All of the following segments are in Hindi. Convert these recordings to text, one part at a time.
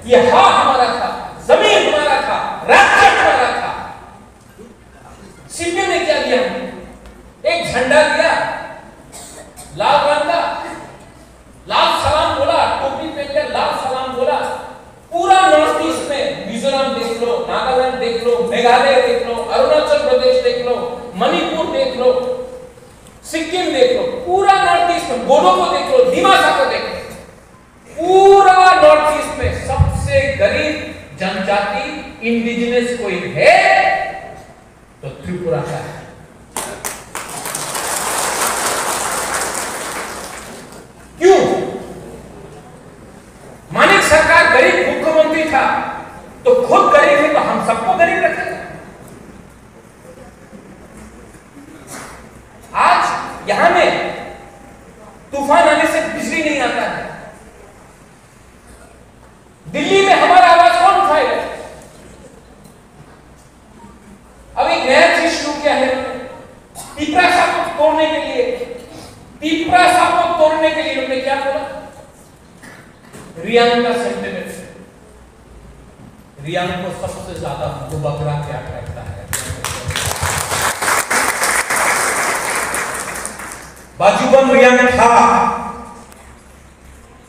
ये हमारा था, जमीन हमारा था, राज्य हमारा था। सीपीएम ने क्या दिया? एक झंडा दिया लाल रंग का, लाल सलाम बोला, टोपी पहनकर लाल सलाम बोला। पूरा नॉर्थ ईस्ट में मिजोरम देख लो, नागालैंड देख लो, मेघालय देख लो, अरुणाचल प्रदेश देख लो, मणिपुर देख लो, सिक्किम देख लो, पूरा नॉर्थ ईस्ट में बोडो को देख लो, दिमासा को देख लो, पूरा नॉर्थ ईस्ट में सबसे गरीब जनजाति इंडिजिनस कोई है तो त्रिपुरा का है। क्यों? मानिक सरकार गरीब मुख्यमंत्री था तो खुद गरीब है तो हम सबको गरीब रखेगा। आज यहां में तूफान आने से बिजली नहीं आता है, दिल्ली में हमारा आवाज कौन उठाएगा? अब एक नया चीज शुरू किया है, पीपरा साहब को तोड़ने के लिए, पीपरा साहब को तोड़ने के लिए उन्होंने क्या बोला? रियांग का सेंटिमेंट, रियांग को सबसे ज्यादा बुबकरा क्या कहता है? बाजूबन रियांग था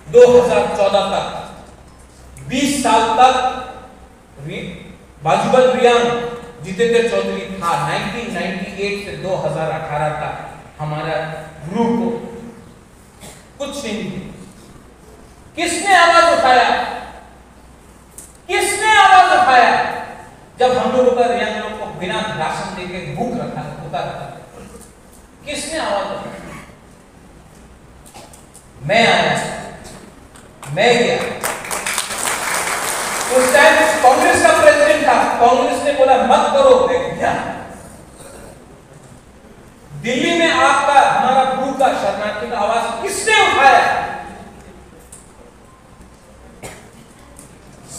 2014 तक, 20 साल तक बाजूबन रियांग जितेंद्र चौधरी था। 1998 से 2018 तक हमारा ग्रुप को कुछ नहीं। किसने आवाज उठाया? किसने आवाज उठाया जब हम लोगों का रियांग लोग को बिना राशन देके भूख रखा था? किसने आवाज उठाया? मैं आया, मैं गया। उस टाइम कांग्रेस का प्रेसिडेंट था, कांग्रेस ने बोला मत करो, मैं गया। दिल्ली में आपका हमारा ग्रुप का शरणार्थी का आवाज किसने उठाया?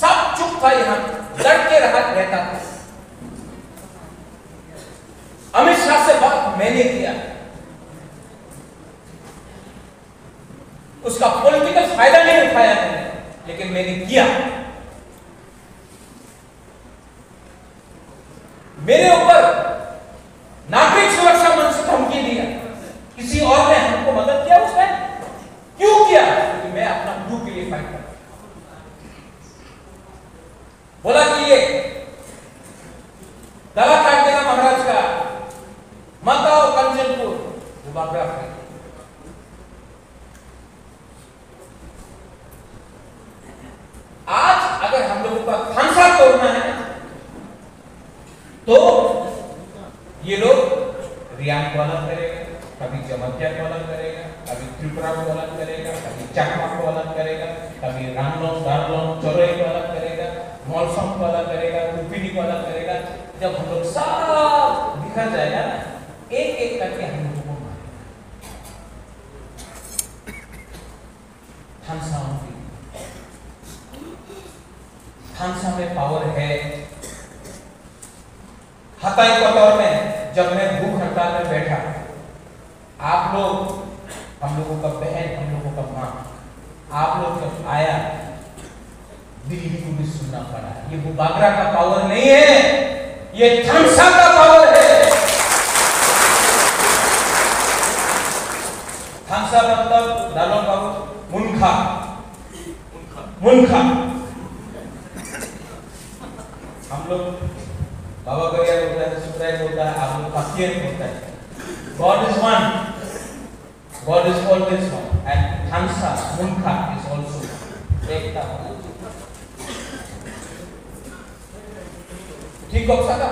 सब चुप था, यहां लड़के रहता था। अमित शाह से बात मैंने किया, उसका पॉलिटिकल फायदा नहीं उठाया मैंने, लेकिन मैंने किया। मेरे ऊपर नागरिक सुरक्षा मंच से धमकी दिया, किसी और ने हमको मदद किया उस टाइम? क्यों किया? क्योंकि मैं अपना ग्रुप के लिए फाइट करता। बोला कि ये गला काट देगा महाराज का, मत आओ कंचनपुर, वो बाबरा है। आज अगर हम लोगों का खानसा तोड़ना है तो ये लोग रियांग को अलग करेगा, कभी जमतिया को अलग करेगा, कभी त्रिपुरा को अलग करेगा, कभी चकमा को अलग करेगा, कभी रामलोंग, दारलोंग, चौरई को अलग करेगा, मौलसम को अलग करेगा, कुपिनी को अलग करेगा। जब हम लोग सब बिखर जाएगा ना, एक एक करके हम लोगों को मारेगा। खानसा में पावर है। हताई कोतौर में जब मैं भूख हड़ताल में बैठा, आप लोग, हम लोगों का बहन, हम लोगों का माँ, आप लोग जब आया, दिल्ली को भी सुनना पड़ा। ये बुबागरा का पावर नहीं है, ये खानसा का पावर है। खानसा मतलब दालों का मुनखा, मुनखा। हम लोग बाबा गरिया होता है, सुप्राय होता है, आप लोग पासियन होता है। God is one, God is always one, and Khansa, Munkha is also एकता। ठीक हो सका?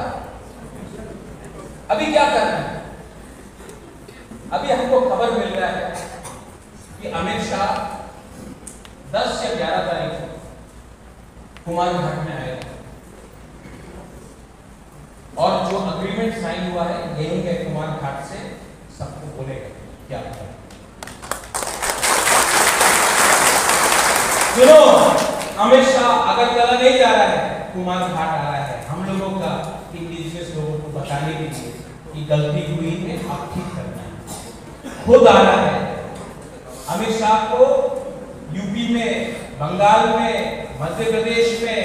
अभी क्या करना है? अभी हमको खबर मिल रहा है कि अमित शाह 10 या 11 तारीख को कुमारघाट में आएगा और जो अग्रीमेंट साइन हुआ है यही है, कुमारघाट से सबको बोलेगा क्या होगा। सुनो, अमित शाह अगरतला नहीं जा रहा है, कुमारघाट आ रहा है। हम लोगों का, इंडिजिनस लोगों को बताने के लिए कि गलती हुई है, आप ठीक करना है। खुद आ रहा है। अमित शाह को यूपी में, बंगाल में, मध्य प्रदेश में,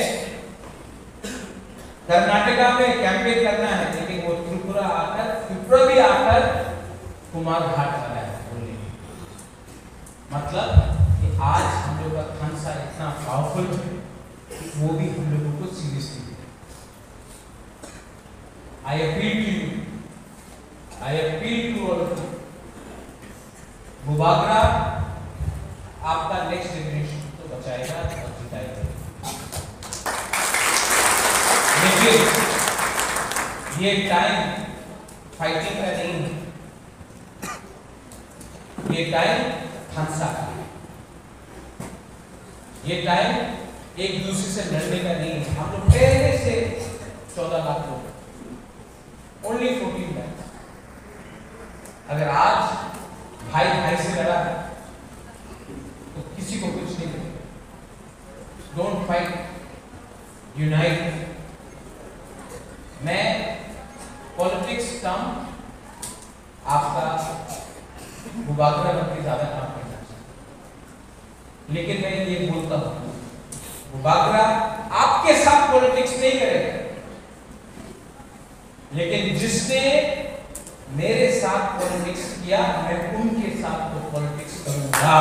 कर्नाटका में कैंपेन करना है, लेकिन वो त्रिपुरा भी आकर कुमार घाट वाला है बोलने। मतलब कि आज हम लोग का खानसा इतना पावरफुल है, वो भी हम लोगों को seriously. I appeal to you, I appeal to all of you, मुबागरा आपका नेक्स्ट जनरेशन तो बचाएगा और जिताएगा, लेकिन ये टाइम फाइटिंग का नहीं है, ये टाइम खानसा का है, ये टाइम एक दूसरे से लड़ने का नहीं है। हम लोग पहले से 14 लाख लोग, ओनली 14 लाख। अगर आज भाई भाई से लड़ा तो किसी को कुछ नहीं मिलेगा। Don't fight, unite. मैं पॉलिटिक्स कम, आपका मुबागरा करके ज्यादा काम करना चाहिए, लेकिन मैं ये बोलता हूं मुबागरा आपके साथ पॉलिटिक्स नहीं करेगा, लेकिन जिसने मेरे साथ पॉलिटिक्स किया मैं उनके साथ तो पॉलिटिक्स करूंगा।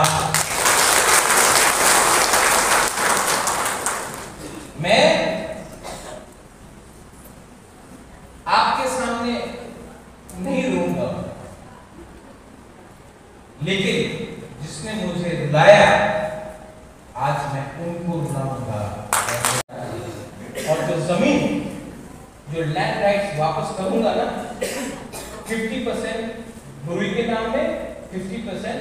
मैं आपके सामने नहीं रोऊंगा, लेकिन जिसने मुझे रुलाया आज मैं उनको रुलाऊंगा। और जो जमीन, जो लैंड राइट्स वापस करूंगा ना, 50% बुरी के नाम में, 50%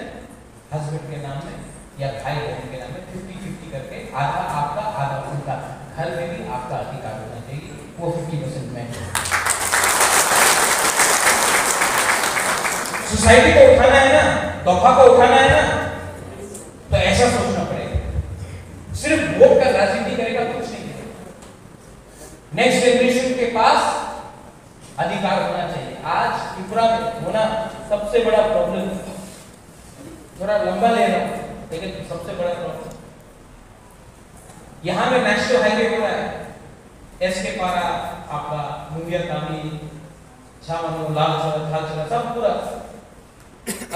हस्बैंड के नाम में या भाई बहन के नाम में, 50-50 करके आधा आपका आधा उनका। घर में भी आपका अधिकार होना चाहिए, वो 50% में। सोसाइटी को उठाना है ना, दफा को उठाना है ना, तो ऐसा सोचना पड़ेगा। सिर्फ वोट का राजनीति करेगा कुछ नहीं करेगा। नेक्स्ट जनरेशन के पास अधिकार होना चाहिए। आज त्रिपुरा में होना सबसे बड़ा प्रॉब्लम, थोड़ा लंबा ले रहा हूं, लेकिन सबसे बड़ा प्रॉब्लम यहां में नेशनल हाईवे हो रहा है, एस के पारा आपका मुंगिया कामी छावनो लाल सब पूरा।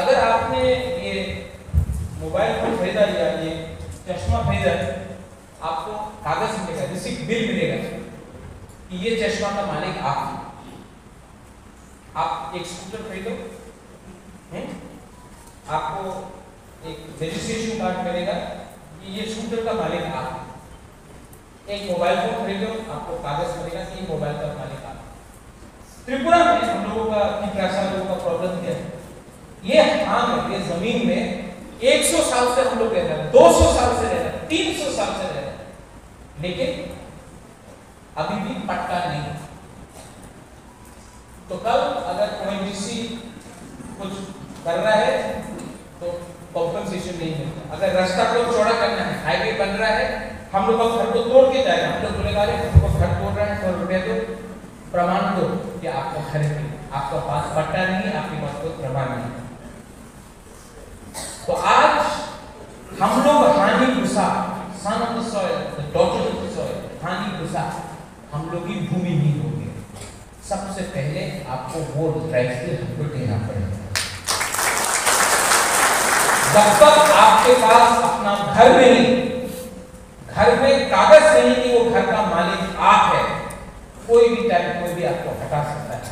अगर आपने ये मोबाइल फोन खरीदा या ये चश्मा खरीदा, आपको कागज मिलेगा, रिसिप्ट बिल मिलेगा कि ये चश्मा का मालिक आप एक स्कूटर खरीदो, आपको एक रजिस्ट्रेशन कार्ड मिलेगा कि ये स्कूटर का मालिक आप। एक मोबाइल फोन खरीदो, आपको कागज मिलेगा कि ये मोबाइल का मालिक आप। त्रिपुरा में हम लोगों का लोगों का प्रॉब्लम क्या है? ये हम ये जमीन में 100 साल से हम लोग रह रहे हैं, 200 साल से रह रहे हैं, 300 साल से रह रहे हैं, लेकिन अभी भी पट्टा नहीं। तो कल अगर ओएनजीसी कुछ कर रहा है तो कॉम्पनसेशन नहीं मिलता। अगर रास्ता को चौड़ा करना है, हाईवे बन रहा है, हम लोग का घर को तोड़ के जाएगा, हम लोग बोलेगा अरे हम लोग घर तोड़ रहे हैं, 100 रुपया दो, प्रमाण दो कि आपका घर है, आपका पास पट्टा नहीं है, आपके पास कोई प्रमाण नहीं। तो आज हम लोग हानि घुसा, son of the soil, the daughter of the soil, हानि घुसा, हम लोग की भूमि नहीं होगी। सबसे पहले आपको वो राइट हमको देना पड़ेगा। जब तक आपके पास अपना घर नहीं, घर में कागज नहीं कि वो घर का मालिक आप है, कोई भी टाइम कोई भी आपको हटा सकता है।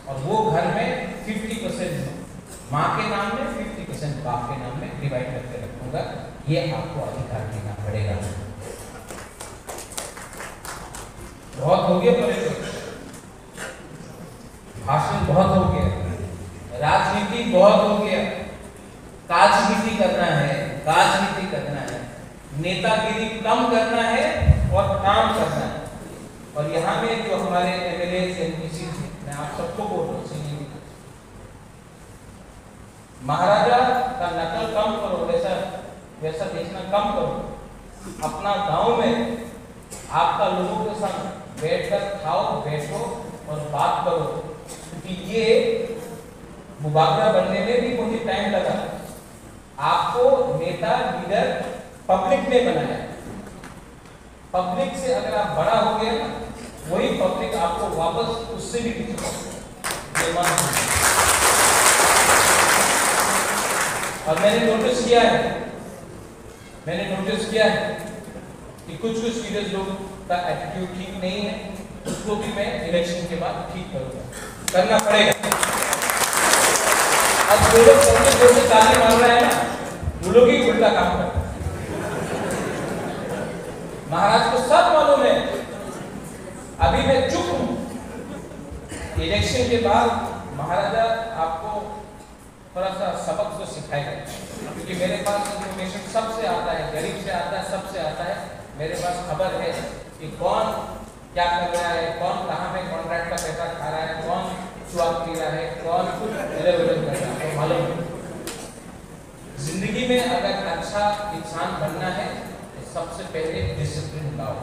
और वो घर में 50% माँ के नाम में, 50% बाप के नाम में डिवाइड करके रखूंगा, ये आपको अधिकार देना पड़ेगा। बहुत हो गया, भाषण बहुत हो गया, राजनीति बहुत हो गया, काजनीति करना है, राजनीति करना है, नेतागिरी कम करना है और काम करना है। और यहाँ में जो हमारे एमएलए एमपीसी थे, मैं आप सबको बोल रहा हूँ, महाराजा का नकल कम करो, वैसा देखना कम करो। अपना गांव में आपका लोगों के साथ बैठकर खाओ, बैठो और बात करो, क्योंकि ये मुबागरा बनने में भी मुझे टाइम लगा। आपको नेता लीडर पब्लिक ने बनाया, पब्लिक से अगर आप बड़ा हो गए ना, वही पब्लिक आपको वापस उससे भी पीछे और मैंने नोटिस किया है कि कुछ सीरियस लोग का एटीट्यूड ठीक नहीं है, उसको भी मैं इलेक्शन के बाद ठीक करूंगा, करना पड़ेगा। अब जो लोग सबसे जोर से ताली मार रहे हैं ना, वो लोग ही उल्टा काम कर रहे हैं। महाराज को सब मालूम है, अभी मैं चुप हूं। इलेक्शन के बाद महाराजा आपको थोड़ा सा सबक तो सिखाएगा, क्योंकि मेरे पास इंफॉर्मेशन सबसे आता है, गरीब से आता है, सबसे आता है। मेरे पास खबर है कि कौन क्या कर रहा है, कौन कहाँ में कॉन्ट्रैक्ट का पैसा खा रहा है, कौन स्वाद पी रहा है, कौन इधर उधर कर रहा है, मालूम है। जिंदगी में अगर अच्छा इंसान बनना है तो सबसे पहले डिसिप्लिन लाओ।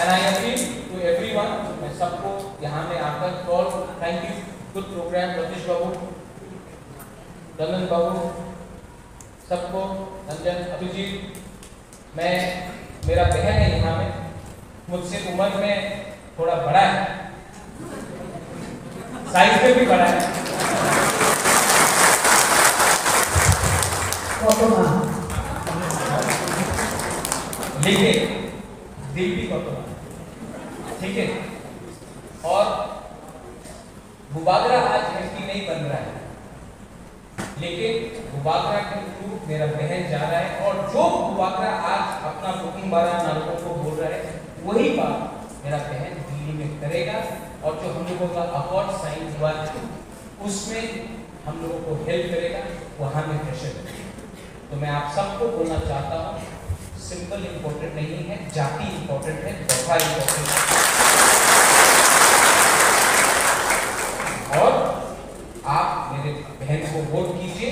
And I appeal to everyone, मैं सबको यहाँ में आकर call, thank you, good programme, Ratish Babu, Dalan Babu, सबको, रंजन, अभिजीत, मैं, मेरा बहन है यहाँ में, मुझसे उम्र में थोड़ा बड़ा है, साइज में भी बड़ा है, लेकिन दिल भी कटोरा, ठीक है। और बुबागरा आज एमपी नहीं बन रहा है, लेकिन बुबागरा के थ्रू मेरा बहन जा रहा है, और जो बुबागरा आज अपना बुकिंग बारा नागरिकों को बोल रहा है, वही बात मेरा बहन दिल्ली में करेगा। और जो हम लोगों का अकॉर्ड साइन हुआ है, उसमें हम लोगों को हेल्प करेगा, वहां में प्रेशर करेगा। तो मैं आप सबको बोलना चाहता हूँ, सिंपल इंपॉर्टेंट नहीं है, जाति इंपॉर्टेंट है, वफा इंपॉर्टेंट है। और आप मेरे बहन को वोट कीजिए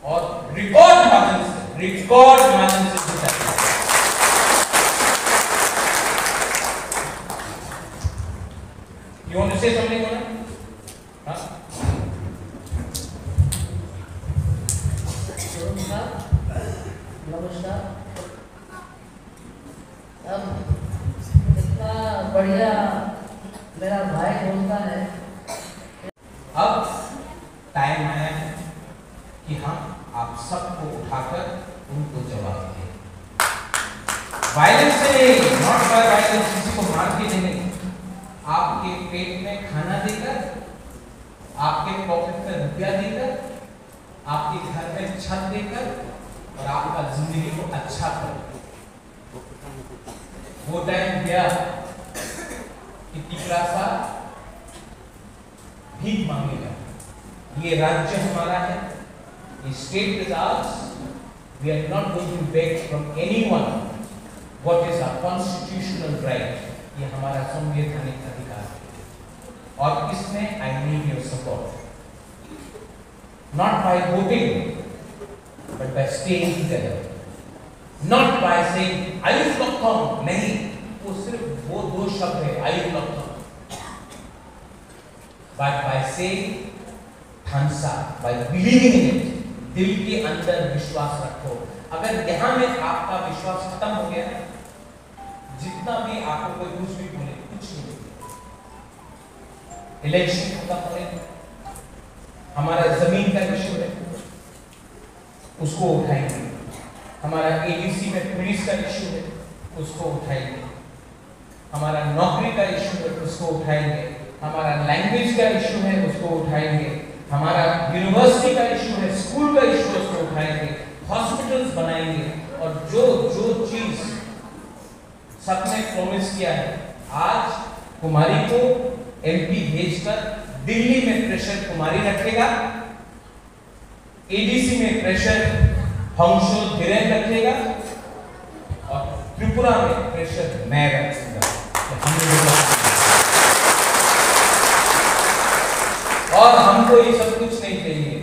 और रिकॉर्ड मार्जिन से जिताइए। You want to say something on it? नमस्कार। अब इतना बढ़िया मेरा भाई बोलता है। अब टाइम आया है कि हम आप सबको उठाकर उनको जवाब दें। वायलेंस से नहीं, नॉट बाय वायलेंस, किसी को मार के नहीं, आपके पेट में खाना देकर, आपके पॉकेट में रुपया देकर, आपके घर में छत देकर, और आपका जिंदगी को अच्छा कर। वो टाइम गया कि टिकरा सा भीख मांगेगा। ये राज्य हमारा है, ये state is ours, we are not going to beg from anyone what is our constitutional right. ये हमारा संवैधानिक अधिकार है, और इसमें I need your support, not by voting but by staying together, not by saying आयुष लॉकडाउन, नहीं, वो सिर्फ वो दो शब्द है, आयुष लॉकडाउन, but by saying थानसा, by believing in it, दिल के अंदर विश्वास रखो। अगर यहाँ में आपका विश्वास खत्म हो गया, जितना भी आपको कोई कुछ भी बोले, कुछ नहीं। इलेक्शन खत्म होने, हमारा जमीन का इश्यू है, उसको उठाएंगे। हमारा एडीसी में पुलिस का इश्यू है, उसको उठाएंगे। हमारा नौकरी का इश्यू है, उसको उठाएंगे। हमारा लैंग्वेज का इश्यू है, उसको उठाएंगे। हमारा यूनिवर्सिटी का इश्यू है, स्कूल का इश्यू है, उसको उठाएंगे। हॉस्पिटल्स बनाएंगे, और जो जो चीज सबने प्रॉमिस किया है, आज कुमारी को एमपी भेजकर दिल्ली में प्रेशर कुमारी रखेगा, एडीसी में प्रेशर हंसो धीरेन रखेगा, और त्रिपुरा में प्रेशर मैं रखूंगा। और हमको ये सब कुछ नहीं चाहिए,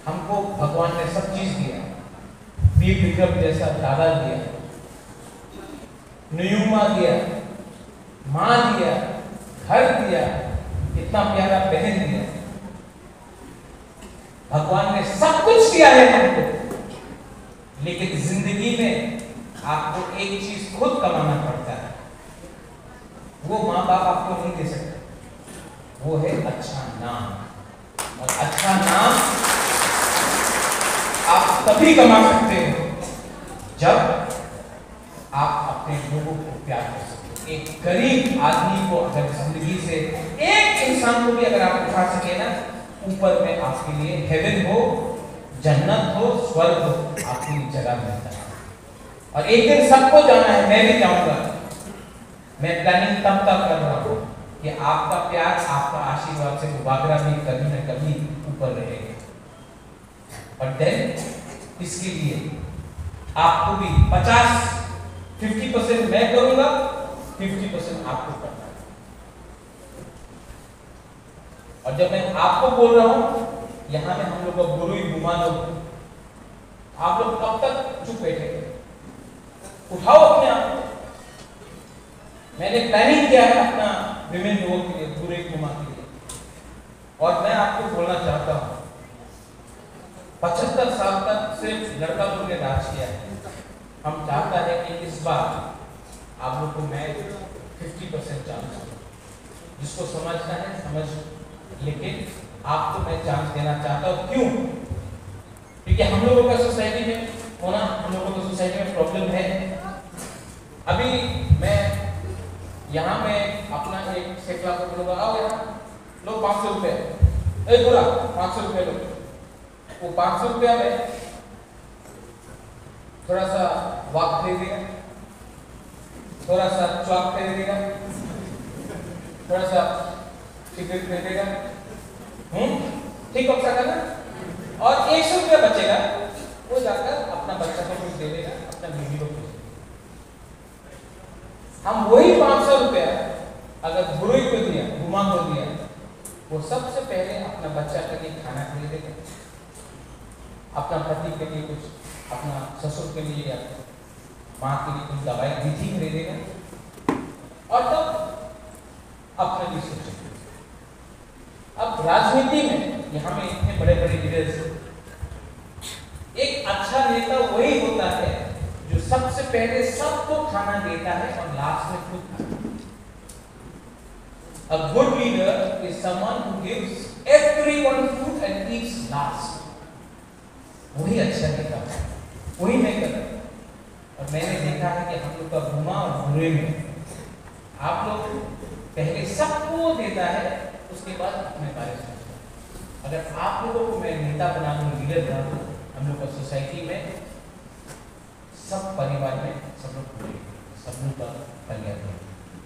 हमको भगवान ने सब चीज दिया, वीर विक्रम जैसा दादा दिया, नुयुमा दिया, माँ दिया, घर दिया, इतना प्यारा बहन दिया। भगवान ने सब कुछ दिया है हमको, लेकिन जिंदगी में आपको एक चीज खुद कमाना पड़ता है, वो माँ बाप आपको नहीं दे सकते, वो है अच्छा नाम। और अच्छा नाम आप तभी कमा सकते हो जब आप अपने लोगों को प्यार कर सकते। एक गरीब आदमी को अगर जिंदगी से एक इंसान को भी अगर आप उठा सके ना, ऊपर में आपके लिए हेवन हो, जन्नत हो, स्वर्ग हो, आपके लिए जगह मिलता है। और एक दिन सबको जाना है, मैं भी जाऊंगा। मैं प्लानिंग तब तक कर रहा हूं कि आपका प्यार, आपका आशीर्वाद से मुबागरा भी कभी न कभी ऊपर रहेगा। और देन इसके लिए आपको भी 50% मैं करूंगा, 50% आपको करना है। और जब मैं आपको बोल रहा हूं, यहां में हम लोग का गुरु गुमा लोग, आप लोग कब तक चुप बैठेंगे? उठाओ अपने आप को। मैंने प्लानिंग किया है अपना विमेन लोगों के लिए, गुरु गुमा के लिए। और मैं आपको बोलना चाहता हूं, 75 साल तक सिर्फ लड़का लोग ने राज किया है। हम चाहता है कि इस बार आप लोग को मैं 50% चांस दूं। जिसको समझना है समझ, लेकिन आपको मैं चांस देना चाहता हूं। क्यों? क्योंकि हम लोगों का सोसाइटी में होना, हम लोगों को सोसाइटी में प्रॉब्लम है। अभी मैं यहाँ में अपना एक सेकला को बोलूँगा, आओ यहाँ लो 500 रुपये, ए बोला 500 रुपये लो। वो 500 रुपया में थोड़ा सा वाक खरीदेगा, थोड़ा सा चौक खरीदेगा, थोड़ा सा सिगरेट खरीदेगा, ठीक है ना? और 100 रुपया बचेगा, वो जाकर अपना बच्चा को कुछ दे देगा, अपना बीवी को कुछ। हम वही 500 रुपया अगर गुरु को दिया, गुमा को दिया, वो सबसे पहले अपना बच्चा के लिए खाना खरीदेगा, अपना पति के लिए कुछ, अपना ससुर के लिए या माँ के लिए कुछ दवाई विधि खरीदेगा, और तब अपने लिए सोचेगा। अब राजनीति में यहाँ में इतने बड़े बड़े लीडर्स, एक अच्छा नेता वही होता है जो सबसे पहले सबको खाना देता है और लास्ट में खुद खाता है। A good leader is someone who gives everyone food and eats last. वही अच्छा नेता है, वही मैं कर रहा हूं। और मैंने देखा है कि हम लोग का गुमा और बुरे में आप लोग पहले सबको देता है, उसके बाद अपने बारे में सोचता है। अगर आप लोगों को मैं नेता बना दूं, लीडर बना दूं, हम लोग का सोसाइटी में, सब परिवार में सब लोग पूरे, सब लोग का कल्याण हो।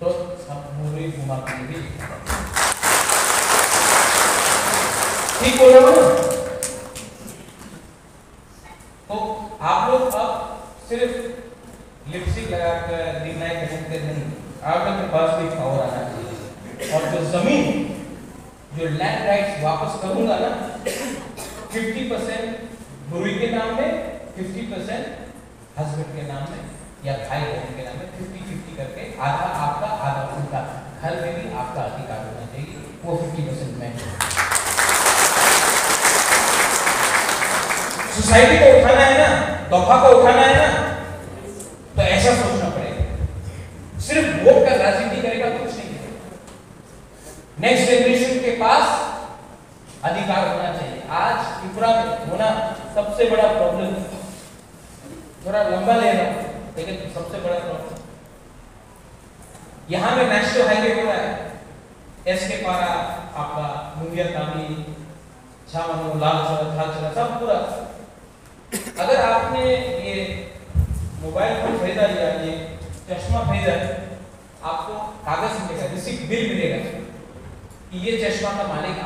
तो सब पूरे गुमा के लिए भी ठीक बोल रहा हूं ना? तो आप लोग अब सिर्फ लिपस्टिक लगाकर डिनाई करते नहीं, आप लोग के पास भी पावर आना चाहिए। और जो जमीन, जो लैंड राइट्स वापस करूंगा ना, 50% गुरु के नाम में, 50% हस्बैंड के नाम में या भाई बहन के नाम में, 50-50 करके, आधा आपका आधा उनका। घर में भी आपका अधिकार होना चाहिए, वो 50% में। सोसाइटी को उठाना है ना, तोहफा को उठाना है ना, तो ऐसा सोचना पड़ेगा। सिर्फ वोट का राजनीति करेगा कुछ नहीं है। नेक्स्ट जनरेशन के पास अधिकार होना चाहिए। आज त्रिपुरा में होना सबसे बड़ा प्रॉब्लम, थोड़ा लंबा ले रहा हूं, लेकिन सबसे बड़ा प्रॉब्लम यहां में नेशनल हाईवे हो रहा है, एस के पारा आपका मुंगिया तामी, छामनो, लाल चौरा, थाल चौरा, सब पूरा। अगर आपने ये मोबाइल फोन खरीदा या ये चश्मा खरीदा, आपको कागज मिलेगा, रिसीप्ट बिल मिलेगा कि ये चश्मा का मालिक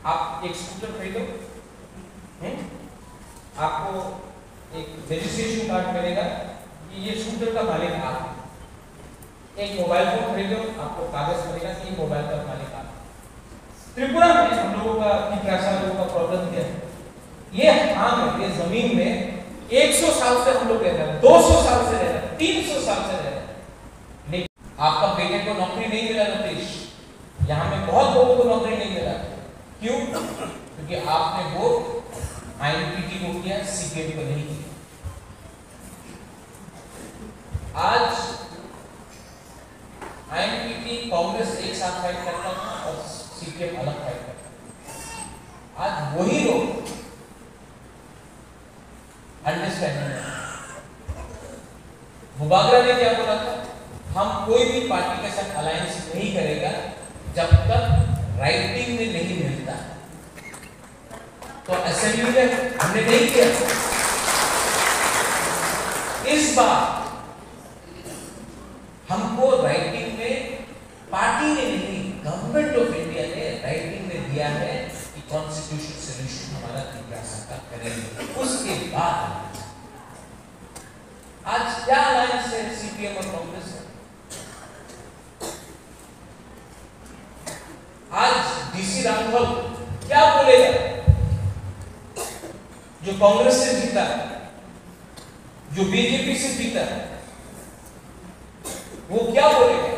आप एक स्कूटर खरीदो, आपको एक रजिस्ट्रेशन कार्ड मिलेगा कि ये स्कूटर का मालिक आप। एक मोबाइल फोन खरीदो, आपको कागज मिलेगा कि ये मोबाइल का मालिक आप। त्रिपुरा में हम लोगों का लोगों का प्रॉब्लम क्या है? ये ये जमीन में 100 साल से हम लोग रह रहे हैं, 200 साल से रह रहे हैं, 300 साल से रह रहे हैं, लेकिन आपका बेटे को नौकरी नहीं मिला। नतीश यहाँ में बहुत लोगों को नौकरी नहीं मिला। क्यों? क्योंकि आपने वो आईएनपीटी को किया, सीपीएम को नहीं किया। आज आईएनपीटी कांग्रेस एक साथ फाइट करता था और सीपीएम अलग फाइट करता था। आज वही लोग अंडरस्टैंडिंग है। मुबागरा ने क्या बोला था, हम कोई भी पार्टी के साथ अलायंस नहीं करेगा जब तक राइटिंग में नहीं मिलता। तो असेंबली में हमने नहीं किया। इस बार हमको राइटिंग में पार्टी ने नहीं, गवर्नमेंट ऑफ इंडिया ने राइटिंग में दिया है कि कॉन्स्टिट्यूशन सोल्यूशन हमारा त्रिपुरा सरकार करेगी। उसके बाद आज क्या अलायंस है सीपीएम और कांग्रेस है? आज डीसी राघव क्या बोलेगा? जो कांग्रेस से जीता, जो बीजेपी से जीता, वो क्या बोलेगा?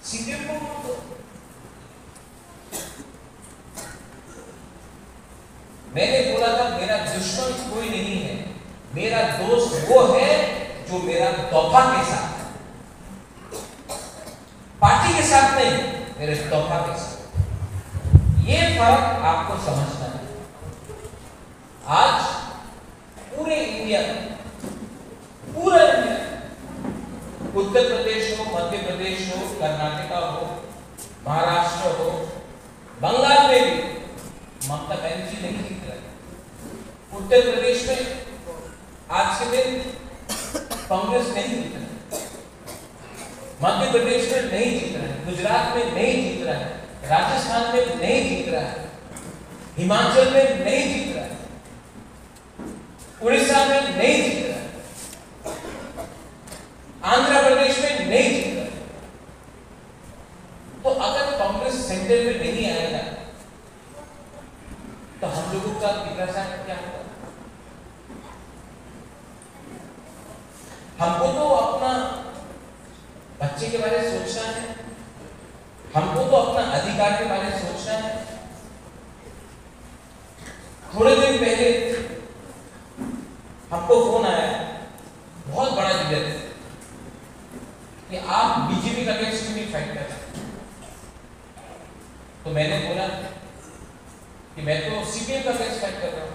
सीपीएम को वोट दो। मैंने बोला था मेरा दुश्मन कोई नहीं है, मेरा दोस्त वो है जो मेरा तोहफा के साथ, पार्टी के साथ नहीं, मेरे तोहफा के साथ। ये फर्क आपको समझना है। आज पूरे इंडिया में, पूरा इंडिया, उत्तर प्रदेश हो, मध्य प्रदेश हो, कर्नाटका हो, महाराष्ट्र हो, बंगाल में भी ममता बनर्जी नहीं जीत रहे। उत्तर प्रदेश में आज के दिन कांग्रेस नहीं जीत रही, मध्य प्रदेश में नहीं जीत रहा है, गुजरात में नहीं जीत रहा है, राजस्थान में नहीं जीत रहा है, हिमाचल में नहीं जीत रहा है, उड़ीसा में नहीं जीत रहा है, आंध्र प्रदेश में नहीं जीत रहा है। तो अगर कांग्रेस सेंटर में नहीं आएगा तो हम लोगों का विकास क्या होगा? हमको तो अपना बच्चे के बारे में सोचना है, हमको तो अपना अधिकार के बारे में सोचना है। थोड़े दिन पहले हमको फोन आया, बहुत बड़ा लीडर, कि आप बीजेपी का अगेंस्ट क्यों नहीं फाइट कर रहे? तो मैंने बोला कि मैं तो सीपीएम का अगेंस्ट फाइट कर रहा हूं।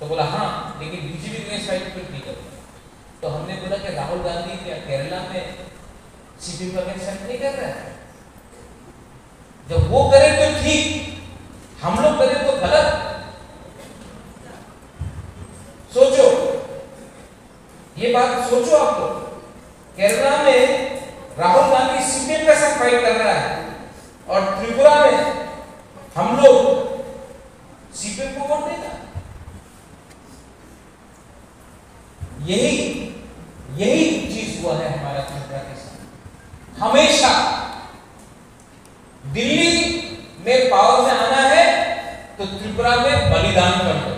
तो बोला हाँ, लेकिन बीजेपी का अगेंस्ट फाइट क्यों नहीं कर रहे? तो हमने बोला कि राहुल गांधी क्या केरला में सीपीएम का अगेंस्ट फाइट नहीं कर रहा है? जब वो करे तो ठीक, हम लोग करें तो गलत। सोचो, ये बात सोचो आप लोग। केरला में राहुल गांधी सीपीएम के साथ फाइट कर रहा है और त्रिपुरा में हम लोग सीपीएम को वोट देगा। यही चीज हुआ है हमारा त्रिपुरा के साथ। हमेशा दिल्ली में पावर में आना है तो त्रिपुरा में बलिदान कर दो।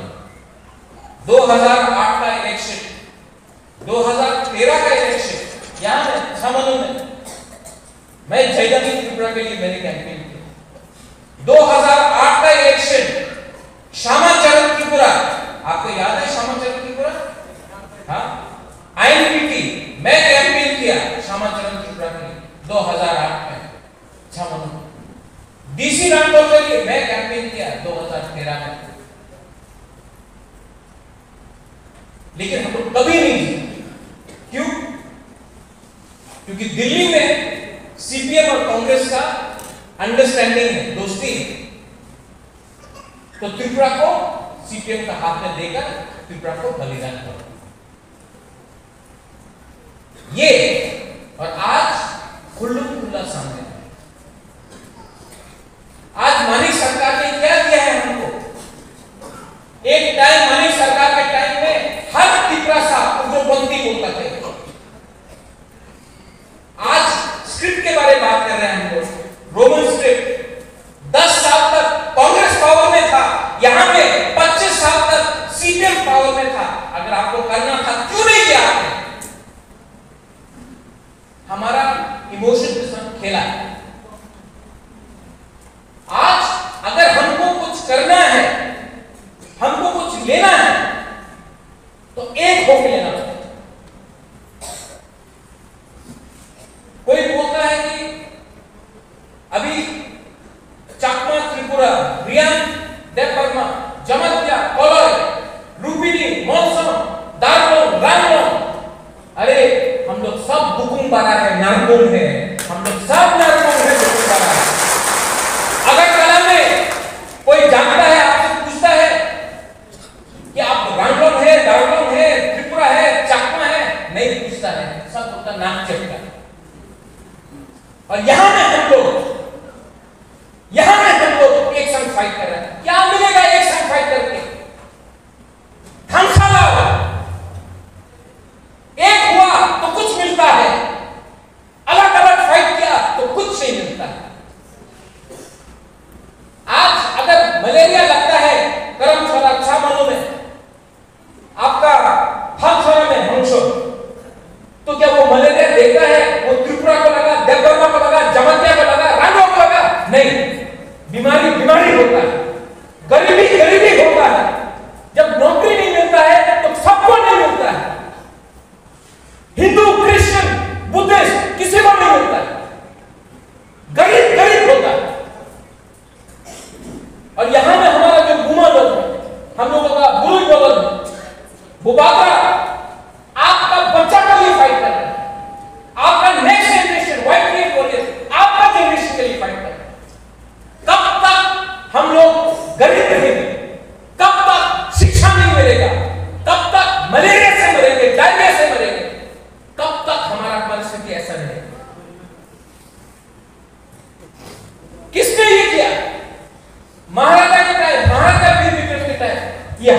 2008 का इलेक्शन, 2013 का इलेक्शन, यहां में छमनू में मैं जयगढ़ त्रिपुरा के लिए मैंने कैंपेन किया। 2008 का इलेक्शन श्यामाचरण त्रिपुरा, आपको याद है श्यामाचरण त्रिपुरा? हाँ, आईएनपीटी मैं कैंपेन किया श्यामाचरण त्रिपुरा के लिए 2008 में छमनू। डीसी रामपुर के लिए मैं कैंपेन किया 2013 में। लेकिन हम लोग कभी नहीं जीते। क्यों? क्योंकि दिल्ली में सीपीएम और कांग्रेस का अंडरस्टैंडिंग है, दोस्ती है। तो त्रिपुरा को सीपीएम का हाथ में देकर त्रिपुरा को बलिदान करो। ये और आज खुल्लम खुल्ला सामने है। आज मानिक सरकार ने क्या दिया है हमको? एक टाइम मानिक सरकार के टाइम में हर त्रिपुरा साहब उग्रपंथी बोलता थे। आज स्क्रिप्ट के बारे में बात कर रहे हैं हम लोग, रोमन स्क्रिप्ट। 10 साल तक कांग्रेस पावर में था, यहां पे 25 साल तक सीपीएम पावर में था। अगर आपको करना था क्यों नहीं किया आपने? हमारा इमोशन के साथ खेला है। आज अगर हमको कुछ करना है, हमको निर्मूल है, हम लोग सब निर्मूल है वसुंधरा। अगर कला में कोई जानता है, आपसे पूछता है कि आप रामलोन है, दारोलोन है, त्रिपुरा है, चाकमा है, नहीं पूछता है, सब उसका नाम चेक करता है। और यहां में हम लोग एक संग फाइट कर रहे हैं। क्या मिलेगा एक संग फाइट करके? धमसा लाओ, एक हुआ तो कुछ मिलता है, अलग अलग फाइट किया तो कुछ नहीं मिलता है। आज अगर मलेरिया लगता है करमशाला छामनों में, आपका भागशाला में हंसो, तो क्या वो मलेरिया देखता है वो त्रिपुरा को लगा, देवगर्मा को लगा, जमतिया को लगा, रांगो को लगा? नहीं, बीमारी बीमारी होता है, गरीबी गरीबी होता है। जब नौकरी नहीं मिलता है तो सबको नहीं मिलता है, हिंदू क्रिश्चियन बुद्धिस्ट किसी को नहीं मिलता है, गरीब गरीब होता है। और यहां में हमारा जो गुमा लोग है, हम लोगों का बुरुज लोग बुबाका, आपका बच्चा के लिए फाइट कर रहा है, आपका नेक्स्ट जनरेशन व्हाइट क्रिएट हो रही, आपका जनरेशन के लिए फाइट कर रहा है। कब तक हम लोग गरीब रहेंगे? कब तक शिक्षा नहीं मिलेगा? कब तक मलेरिया से मरेंगे, डायरिया से मरेंगे? कब तक हमारा परिस्थिति ऐसा रहेगा? किसने ये किया? महाराजा के टाइम, महाराजा वीर विक्रम के टाइम, ये